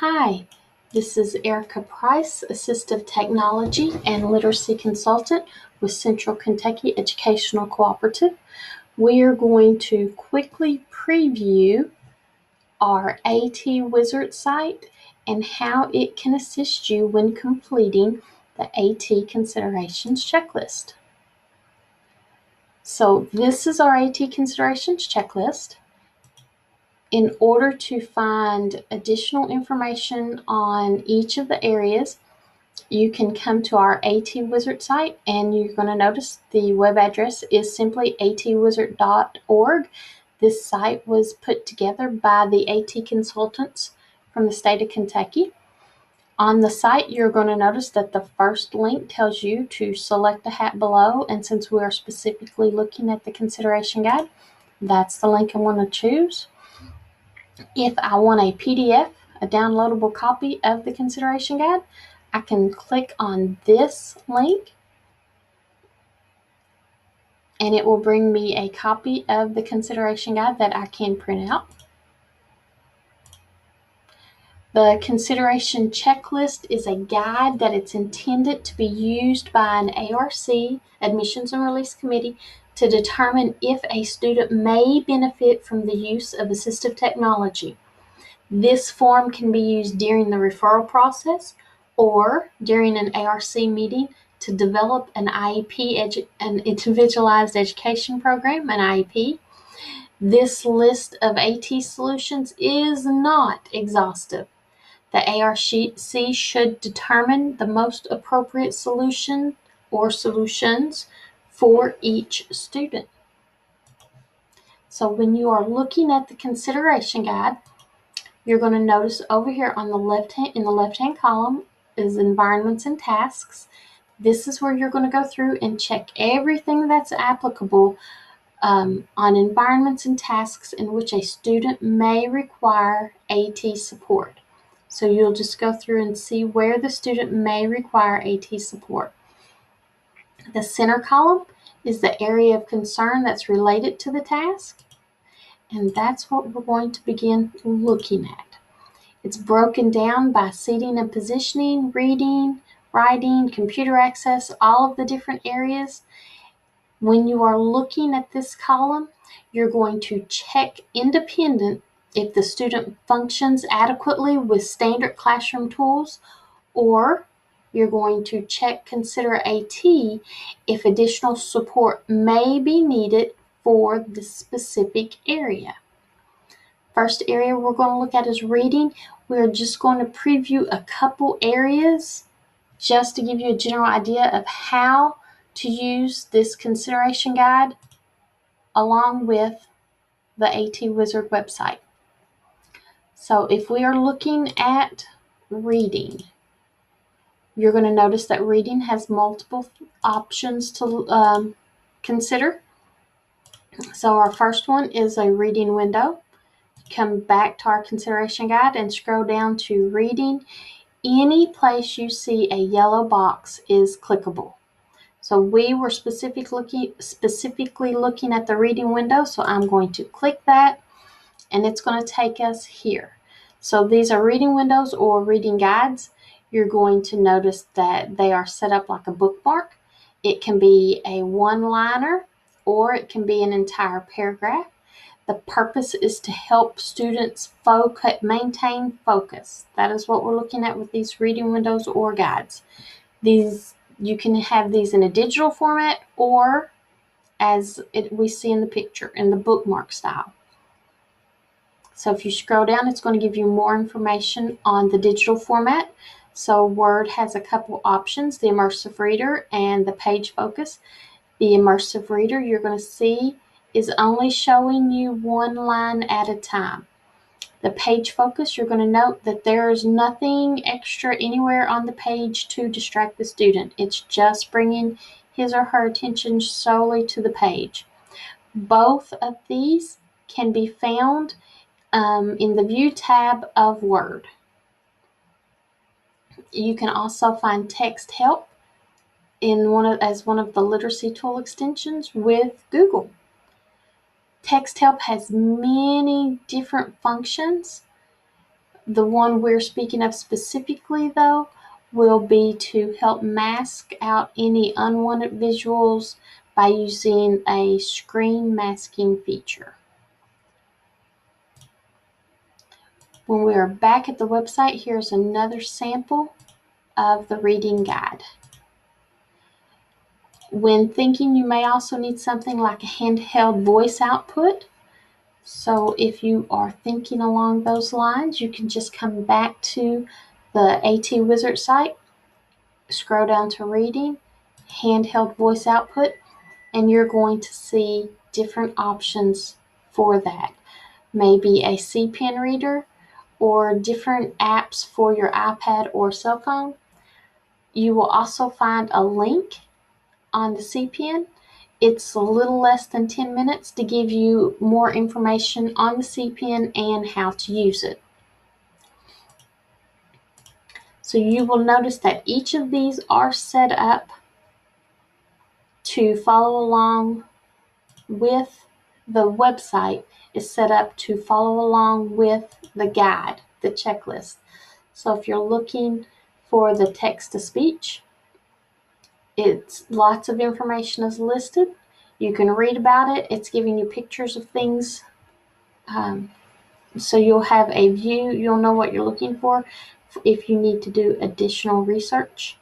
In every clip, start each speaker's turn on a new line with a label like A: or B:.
A: Hi, this is Erica Price, Assistive Technology and Literacy Consultant with Central Kentucky Educational Cooperative. We are going to quickly preview our AT Wizard site and how it can assist you when completing the AT Considerations Checklist. So this is our AT Considerations Checklist. In order to find additional information on each of the areas, you can come to our AT Wizard site, and you're going to notice the web address is simply atwizard.org. This site was put together by the AT consultants from the state of Kentucky. On the site, you're going to notice that the first link tells you to select the hat below, and since we are specifically looking at the consideration guide, that's the link I want to choose. If I want a PDF, a downloadable copy of the consideration guide, I can click on this link and it will bring me a copy of the consideration guide that I can print out. The consideration checklist is a guide that it's intended to be used by an ARC, Admissions and Release Committee, to determine if a student may benefit from the use of assistive technology. This form can be used during the referral process or during an ARC meeting to develop an IEP, an individualized education program, an IEP. This list of AT solutions is not exhaustive. The ARC should determine the most appropriate solution or solutions for each student. So when you are looking at the consideration guide, you're going to notice over here on the left-hand column is environments and tasks. This is where you're going to go through and check everything that's applicable on environments and tasks in which a student may require AT support. So you'll just go through and see where the student may require AT support. The center column is the area of concern that's related to the task, and that's what we're going to begin looking at. It's broken down by seating and positioning, reading, writing, computer access, all of the different areas. When you are looking at this column, you're going to check independent if the student functions adequately with standard classroom tools, or you're going to check Consider AT if additional support may be needed for the specific area. First area we're going to look at is reading. We're just going to preview a couple areas just to give you a general idea of how to use this consideration guide along with the AT Wizard website. So if we are looking at reading, you're going to notice that reading has multiple options to consider. So our first one is a reading window. Come back to our consideration guide and scroll down to reading. Any place you see a yellow box is clickable. So we were specifically looking at the reading window, so I'm going to click that and it's going to take us here. So these are reading windows or reading guides. You're going to notice that they are set up like a bookmark. It can be a one-liner or it can be an entire paragraph. The purpose is to help students maintain focus. That is what we're looking at with these reading windows or guides. You can have these in a digital format or as we see in the picture, in the bookmark style. So if you scroll down, it's going to give you more information on the digital format. So Word has a couple options, the immersive reader and the page focus. The immersive reader you're going to see is only showing you one line at a time. The page focus, you're going to note that there is nothing extra anywhere on the page to distract the student. It's just bringing his or her attention solely to the page. Both of these can be found in the View tab of Word. You can also find text help as one of the literacy tool extensions with Google. Text help has many different functions, The one we're speaking of specifically, though, will be to help mask out any unwanted visuals by using a screen masking feature. When we are back at the website, here's another sample of the reading guide. When thinking, you may also need something like a handheld voice output. So if you are thinking along those lines, you can just come back to the AT Wizard site, scroll down to reading, handheld voice output, and you're going to see different options for that. Maybe a C Pen reader or different apps for your iPad or cell phone. You will also find a link on the C Pen. It's a little less than 10 minutes to give you more information on the C Pen and how to use it. So you will notice that each of these are set up to follow along with the website is set up to follow along with the guide, the checklist. So if you're looking for the text-to-speech, it's lots of information is listed. You can read about it. It's giving you pictures of things. So you'll have a view. You'll know what you're looking for if you need to do additional research.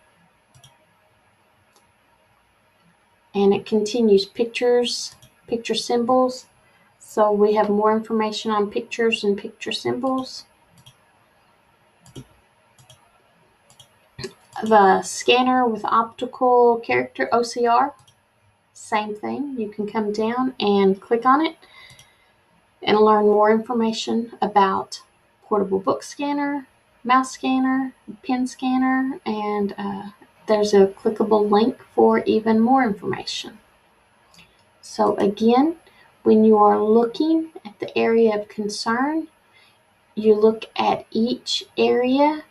A: And it continues pictures, picture symbols. So we have more information on pictures and picture symbols. The scanner with optical character OCR, same thing. You can come down and click on it and learn more information about portable book scanner, mouse scanner, pen scanner, and there's a clickable link for even more information. So again, when you are looking at the area of concern, you look at each area.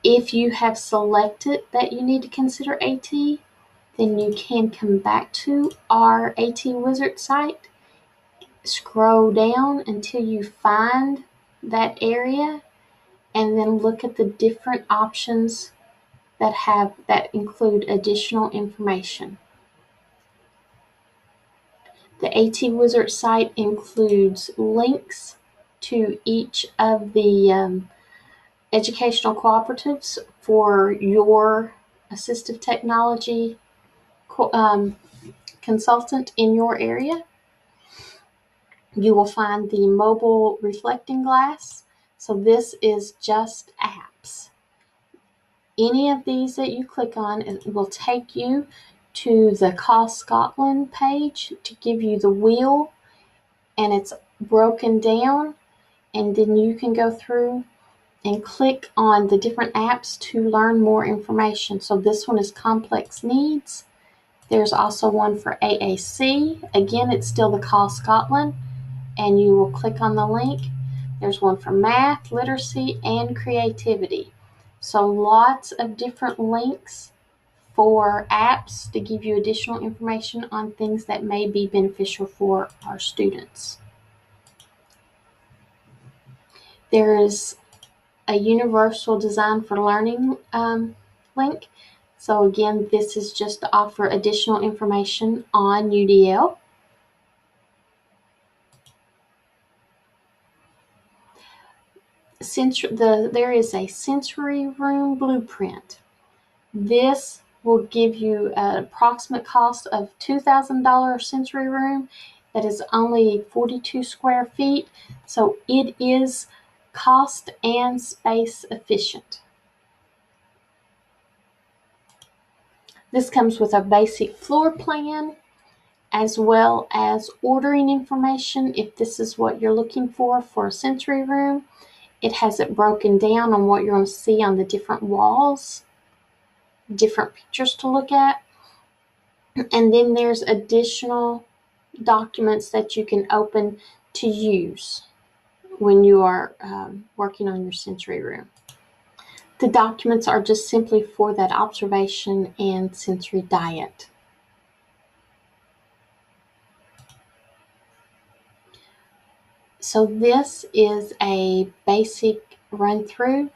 A: If you have selected that you need to consider AT, then you can come back to our AT Wizard site, scroll down until you find that area, and then look at the different options that include additional information. The AT Wizard site includes links to each of the educational cooperatives for your assistive technology consultant in your area. You will find the mobile reflecting glass. So this is just apps. Any of these that you click on, it will take you to the Cost Scotland page to give you the wheel, and it's broken down, and then you can go through and click on the different apps to learn more information. So this one is complex needs. There's also one for AAC. Again, it's still the Cost Scotland, and you will click on the link. There's one for math, literacy, and creativity. So lots of different links for apps to give you additional information on things that may be beneficial for our students. There is a universal design for learning link. So again, this is just to offer additional information on UDL. There is a sensory room blueprint. This will give you an approximate cost of $2,000 sensory room that is only 42 square feet. So it is cost and space efficient. This comes with a basic floor plan as well as ordering information if this is what you're looking for a sensory room. It has it broken down on what you're going to see on the different walls, different pictures to look at. And then there's additional documents that you can open to use when you are working on your sensory room. The documents are just simply for that observation and sensory diet. So this is a basic run through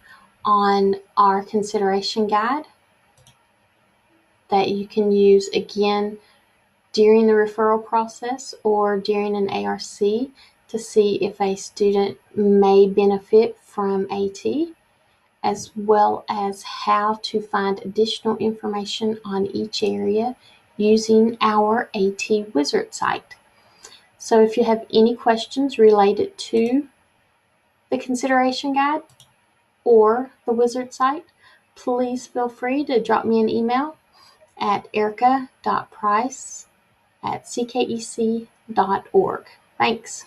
A: on our consideration guide that you can use again during the referral process or during an ARC to see if a student may benefit from AT, as well as how to find additional information on each area using our AT Wizard site. So if you have any questions related to the consideration guide or the Wizard site, please feel free to drop me an email at erica.price@ckec.org. Thanks.